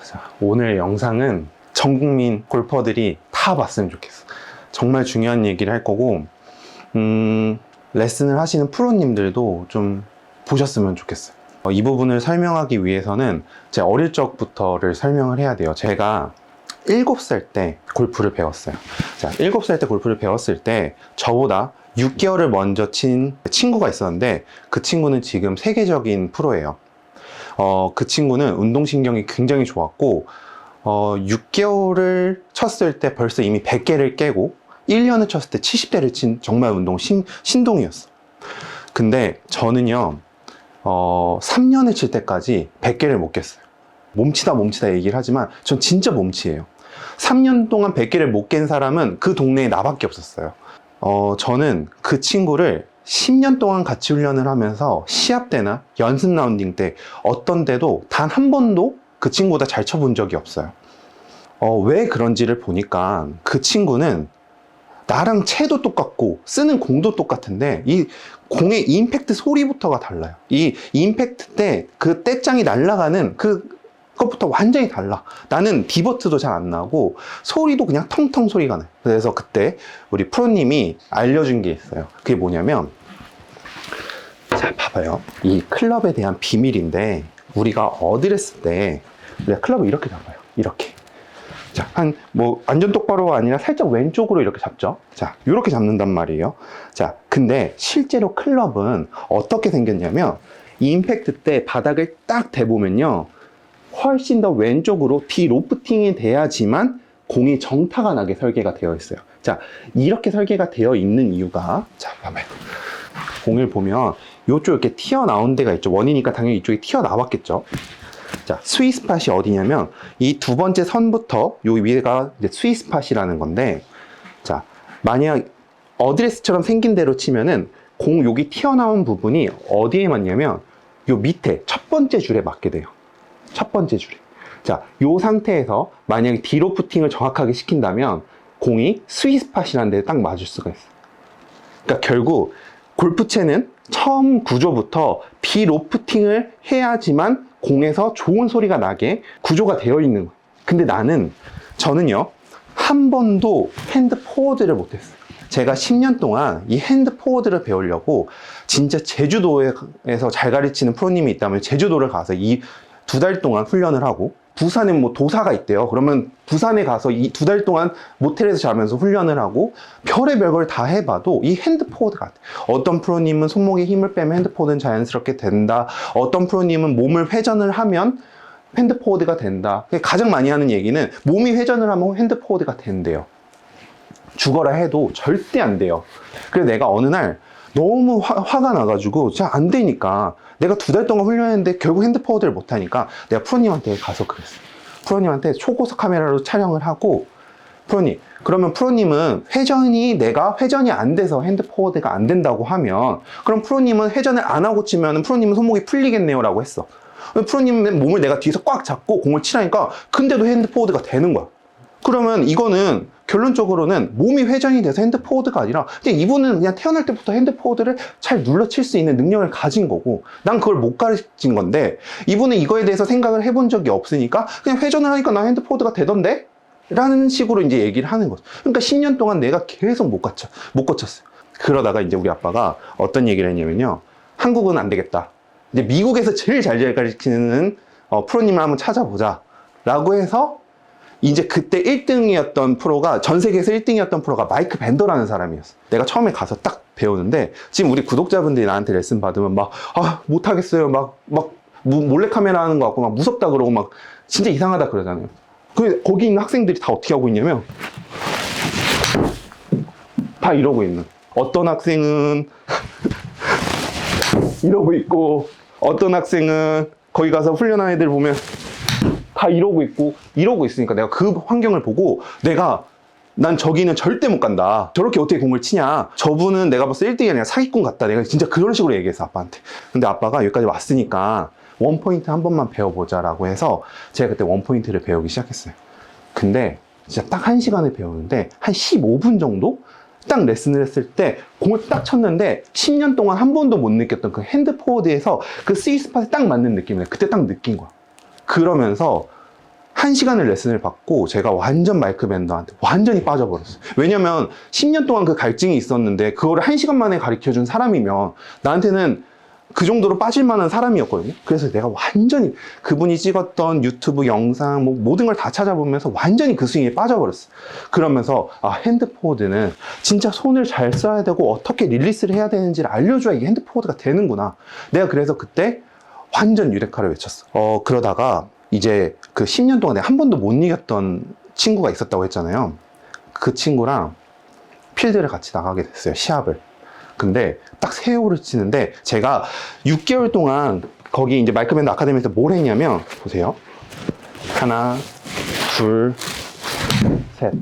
자, 오늘 영상은 전 국민 골퍼들이 다 봤으면 좋겠어. 정말 중요한 얘기를 할 거고, 레슨을 하시는 프로님들도 좀 보셨으면 좋겠어요. 이 부분을 설명하기 위해서는 제 어릴 적부터를 설명을 해야 돼요. 제가 7살 때 골프를 배웠어요. 자, 7살 때 골프를 배웠을 때 저보다 6개월을 먼저 친 친구가 있었는데, 그 친구는 지금 세계적인 프로예요. 그 친구는 운동신경이 굉장히 좋았고, 6개월을 쳤을 때 벌써 이미 100개를 깨고, 1년을 쳤을 때 70대를 친 정말 신동이었어. 근데 저는요, 3년을 칠 때까지 100개를 못 깼어요. 몸치다 얘기를 하지만 전 진짜 몸치예요. 3년 동안 100개를 못 깬 사람은 그 동네에 나밖에 없었어요. 저는 그 친구를 10년 동안 같이 훈련을 하면서 시합 때나 연습 라운딩 때 어떤 때도 단 한 번도 그 친구보다 잘 쳐본 적이 없어요. 왜 그런지를 보니까 그 친구는 나랑 채도 똑같고 쓰는 공도 똑같은데 이 공의 임팩트 소리부터가 달라요. 이 임팩트 때 그 떼짱이 날아가는 그것부터 완전히 달라. 나는 디버트도 잘 안 나고 소리도 그냥 텅텅 소리가 나요. 그래서 그때 우리 프로님이 알려준 게 있어요. 그게 뭐냐면, 자, 봐봐요. 이 클럽에 대한 비밀인데, 우리가 어드레스 때 우리가 클럽을 이렇게 잡아요. 이렇게. 자, 완전 똑바로가 아니라 살짝 왼쪽으로 이렇게 잡죠. 자, 이렇게 잡는단 말이에요. 자, 근데 실제로 클럽은 어떻게 생겼냐면, 이 임팩트 때 바닥을 딱 대보면요, 훨씬 더 왼쪽으로 디로프팅이 돼야지만 공이 정타가 나게 설계가 되어 있어요. 자, 이렇게 설계가 되어 있는 이유가, 자, 봐봐요. 공을 보면 이쪽 이렇게 튀어나온 데가 있죠. 원이니까 당연히 이쪽이 튀어나왔겠죠. 자, 스윗스팟이 어디냐면 이 두 번째 선부터 요 위에가 이제 스윗스팟이라는 건데, 자, 만약 어드레스처럼 생긴 대로 치면은 공 여기 튀어나온 부분이 어디에 맞냐면 요 밑에 첫 번째 줄에 맞게 돼요. 첫 번째 줄에. 자, 요 상태에서 만약에 디로프팅을 정확하게 시킨다면 공이 스윗스팟이라는 데에 딱 맞을 수가 있어요. 그러니까 결국 골프채는 처음 구조부터 비로프팅을 해야지만 공에서 좋은 소리가 나게 구조가 되어 있는 거예요. 근데 저는요, 한 번도 핸드 포워드를 못했어요. 제가 10년 동안 이 핸드 포워드를 배우려고 진짜 제주도에서 잘 가르치는 프로님이 있다면 제주도를 가서 이 2달 동안 훈련을 하고, 부산에 뭐 도사가 있대요. 그러면 부산에 가서 이 2달 동안 모텔에서 자면서 훈련을 하고 별의별 걸 다 해봐도 이 핸드 포워드가 안 돼. 어떤 프로님은 손목에 힘을 빼면 핸드 포워드는 자연스럽게 된다. 어떤 프로님은 몸을 회전을 하면 핸드 포워드가 된다. 가장 많이 하는 얘기는 몸이 회전을 하면 핸드 포워드가 된대요. 죽어라 해도 절대 안 돼요. 그래서 내가 어느 날 너무 화가 나가지고 잘 안 되니까, 내가 2달 동안 훈련했는데 결국 핸드 포워드를 못하니까 내가 프로님한테 가서 그랬어요. 프로님한테 초고속 카메라로 촬영을 하고, 프로님, 그러면 프로님은 내가 회전이 안 돼서 핸드 포워드가 안 된다고 하면, 그럼 프로님은 회전을 안 하고 치면 프로님은 손목이 풀리겠네요 라고 했어. 프로님의 몸을 내가 뒤에서 꽉 잡고 공을 치라니까 근데도 핸드 포워드가 되는 거야. 그러면 이거는 결론적으로는 몸이 회전이 돼서 핸드 포워드가 아니라 그냥 이분은 그냥 태어날 때부터 핸드 포워드를 잘 눌러 칠 수 있는 능력을 가진 거고, 난 그걸 못 가르친 건데, 이분은 이거에 대해서 생각을 해본 적이 없으니까 그냥 회전을 하니까 나 핸드 포워드가 되던데? 라는 식으로 이제 얘기를 하는 거죠. 그러니까 10년 동안 내가 계속 못 고쳤어요. 그러다가 이제 우리 아빠가 어떤 얘기를 했냐면요, 한국은 안 되겠다. 이제 미국에서 제일 잘 가르치는 프로님을 한번 찾아보자 라고 해서, 이제 그때 1등이었던 프로가, 전 세계에서 1등이었던 프로가 마이크 밴더라는 사람이었어. 내가 처음에 가서 딱 배우는데, 지금 우리 구독자분들이 나한테 레슨 받으면 못하겠어요. 몰래카메라 하는 거 같고, 무섭다 그러고 진짜 이상하다 그러잖아요. 거기 있는 학생들이 다 어떻게 하고 있냐면, 다 이러고 있는. 어떤 학생은 이러고 있고, 어떤 학생은 거기 가서 훈련하는 애들 보면 다 이러고 있으니까 내가 그 환경을 보고 난 저기는 절대 못 간다. 저렇게 어떻게 공을 치냐. 저분은 내가 봤을 때 1등이 아니라 사기꾼 같다. 내가 진짜 그런 식으로 얘기했어, 아빠한테. 근데 아빠가 여기까지 왔으니까 원포인트 한 번만 배워보자라고 해서 제가 그때 원포인트를 배우기 시작했어요. 근데 진짜 딱 1시간을 배우는데 한 15분 정도? 딱 레슨을 했을 때 공을 딱 쳤는데 10년 동안 한 번도 못 느꼈던 그 핸드 포워드에서 그 스윗 스팟에 딱 맞는 느낌을 그때 딱 느낀 거야. 그러면서 1시간을 레슨을 받고 제가 완전 마이크 밴더한테 완전히 빠져버렸어요. 왜냐면 10년 동안 그 갈증이 있었는데 그거를 1시간 만에 가르쳐준 사람이면 나한테는 그 정도로 빠질 만한 사람이었거든요. 그래서 내가 완전히 그분이 찍었던 유튜브 영상 뭐 모든 걸 다 찾아보면서 완전히 그 스윙에 빠져버렸어. 그러면서 아, 핸드 포워드는 진짜 손을 잘 써야 되고 어떻게 릴리스를 해야 되는지를 알려줘야 이게 핸드 포워드가 되는구나. 내가 그래서 그때 완전 유레카를 외쳤어. 그러다가 이제 그 10년 동안 내가 한 번도 못 이겼던 친구가 있었다고 했잖아요. 그 친구랑 필드를 같이 나가게 됐어요. 시합을. 근데 딱 세월을 치는데 제가 6개월 동안 거기 이제 마이크밴드 아카데미에서 뭘 했냐면 보세요. 하나, 둘, 셋.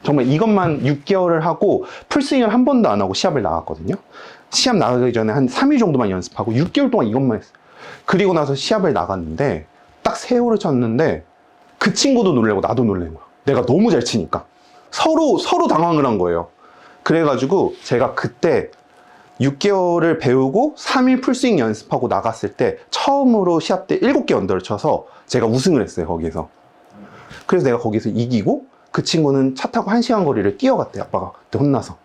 정말 이것만 6개월을 하고 풀스윙을 한 번도 안 하고 시합을 나갔거든요. 시합 나가기 전에 한 3일 정도만 연습하고 6개월 동안 이것만 했어요. 그리고 나서 시합을 나갔는데 딱 세월을 쳤는데 그 친구도 놀래고 나도 놀란 거야. 내가 너무 잘 치니까. 서로 당황을 한 거예요. 그래가지고 제가 그때 6개월을 배우고 3일 풀스윙 연습하고 나갔을 때 처음으로 시합 때 7개 언더를 쳐서 제가 우승을 했어요, 거기서. 그래서 내가 거기서 이기고 그 친구는 차 타고 1시간 거리를 뛰어갔대, 아빠가 그때 혼나서.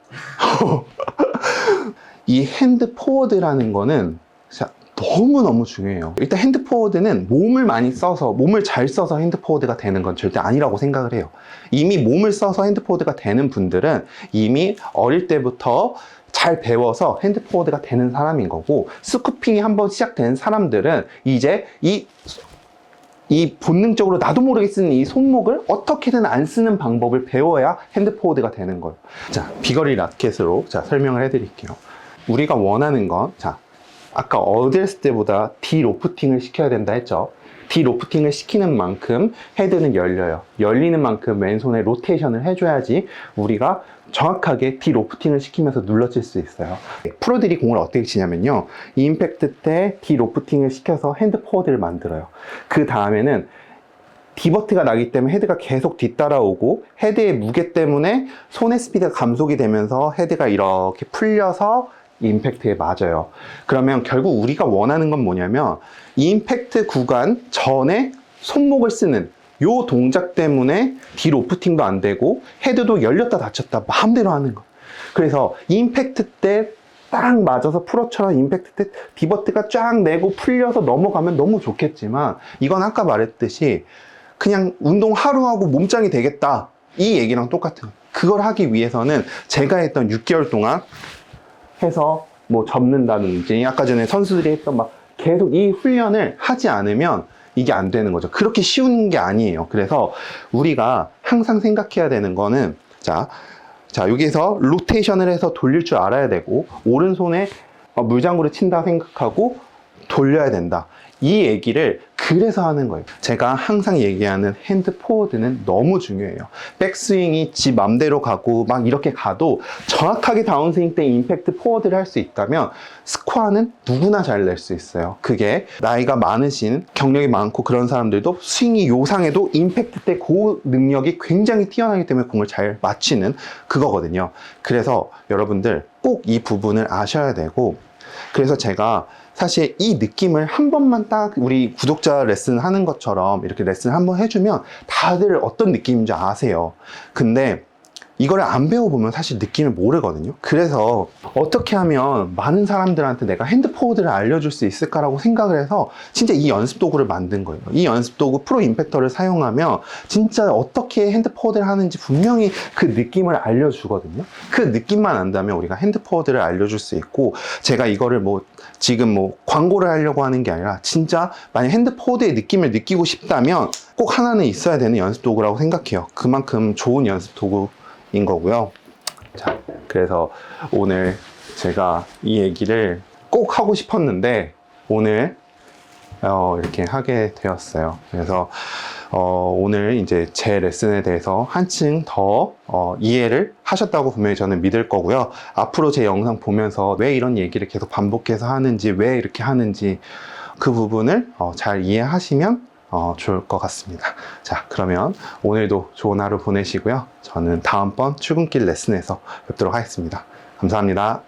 이 핸드 포워드라는 거는 진짜 너무너무 중요해요. 일단 핸드 포워드는 몸을 많이 써서, 몸을 잘 써서 핸드 포워드가 되는 건 절대 아니라고 생각을 해요. 이미 몸을 써서 핸드 포워드가 되는 분들은 이미 어릴 때부터 잘 배워서 핸드 포워드가 되는 사람인 거고, 스쿠핑이 한번 시작된 사람들은 이제 이 본능적으로 나도 모르게 쓰는 이 손목을 어떻게든 안 쓰는 방법을 배워야 핸드 포워드가 되는 거예요. 자, 비거리 라켓으로 설명을 해드릴게요. 우리가 원하는 건, 아까 어렸을 때보다 디로프팅을 시켜야 된다 했죠. 디로프팅을 시키는 만큼 헤드는 열려요. 열리는 만큼 왼손에 로테이션을 해줘야지 우리가 정확하게 디로프팅을 시키면서 눌러칠 수 있어요. 프로들이 공을 어떻게 치냐면요, 임팩트 때 디로프팅을 시켜서 핸드 포워드를 만들어요. 그 다음에는 디버트가 나기 때문에 헤드가 계속 뒤따라오고 헤드의 무게 때문에 손의 스피드가 감속이 되면서 헤드가 이렇게 풀려서 임팩트에 맞아요. 그러면 결국 우리가 원하는 건 뭐냐면 임팩트 구간 전에 손목을 쓰는 요 동작 때문에 디로프팅도 안 되고 헤드도 열렸다 닫혔다 마음대로 하는 거. 그래서 임팩트 때 딱 맞아서 프로처럼 임팩트 때 디버트가 쫙 내고 풀려서 넘어가면 너무 좋겠지만, 이건 아까 말했듯이 그냥 운동 하루 하고 몸짱이 되겠다, 이 얘기랑 똑같은 거예요. 그걸 하기 위해서는 제가 했던 6개월 동안 해서 뭐 접는다든지 아까 전에 선수들이 했던 막 계속 이 훈련을 하지 않으면 이게 안 되는 거죠. 그렇게 쉬운 게 아니에요. 그래서 우리가 항상 생각해야 되는 거는 자 여기서 로테이션을 해서 돌릴 줄 알아야 되고, 오른손에 물장구를 친다 생각하고 돌려야 된다. 이 얘기를 그래서 하는 거예요. 제가 항상 얘기하는 핸드 포워드는 너무 중요해요. 백스윙이 지 맘대로 가고 막 이렇게 가도 정확하게 다운스윙 때 임팩트 포워드를 할 수 있다면 스코어는 누구나 잘 낼 수 있어요. 그게 나이가 많으신, 경력이 많고 그런 사람들도 스윙이 요상해도 임팩트 때 그 능력이 굉장히 뛰어나기 때문에 공을 잘 맞추는 그거거든요. 그래서 여러분들 꼭 이 부분을 아셔야 되고, 그래서 제가 사실 이 느낌을 한 번만 딱 우리 구독자 레슨 하는 것처럼 이렇게 레슨 한번 해주면 다들 어떤 느낌인지 아세요. 근데 이걸 안 배워보면 사실 느낌을 모르거든요. 그래서 어떻게 하면 많은 사람들한테 내가 핸드 포워드를 알려줄 수 있을까라고 생각을 해서 진짜 이 연습 도구를 만든 거예요. 이 연습 도구 프로 임팩터를 사용하면 진짜 어떻게 핸드 포워드를 하는지 분명히 그 느낌을 알려주거든요. 그 느낌만 안다면 우리가 핸드 포워드를 알려줄 수 있고, 제가 이거를 지금 광고를 하려고 하는 게 아니라 진짜 만약 핸드 포워드의 느낌을 느끼고 싶다면 꼭 하나는 있어야 되는 연습 도구라고 생각해요. 그만큼 좋은 연습 도구인 거고요. 자, 그래서 오늘 제가 이 얘기를 꼭 하고 싶었는데 오늘 이렇게 하게 되었어요. 그래서 오늘 이제 제 레슨에 대해서 한층 더 이해를 하셨다고 분명히 저는 믿을 거고요. 앞으로 제 영상 보면서 왜 이런 얘기를 계속 반복해서 하는지, 왜 이렇게 하는지 그 부분을 잘 이해하시면 좋을 것 같습니다. 자, 그러면 오늘도 좋은 하루 보내시고요. 저는 다음번 출근길 레슨에서 뵙도록 하겠습니다. 감사합니다.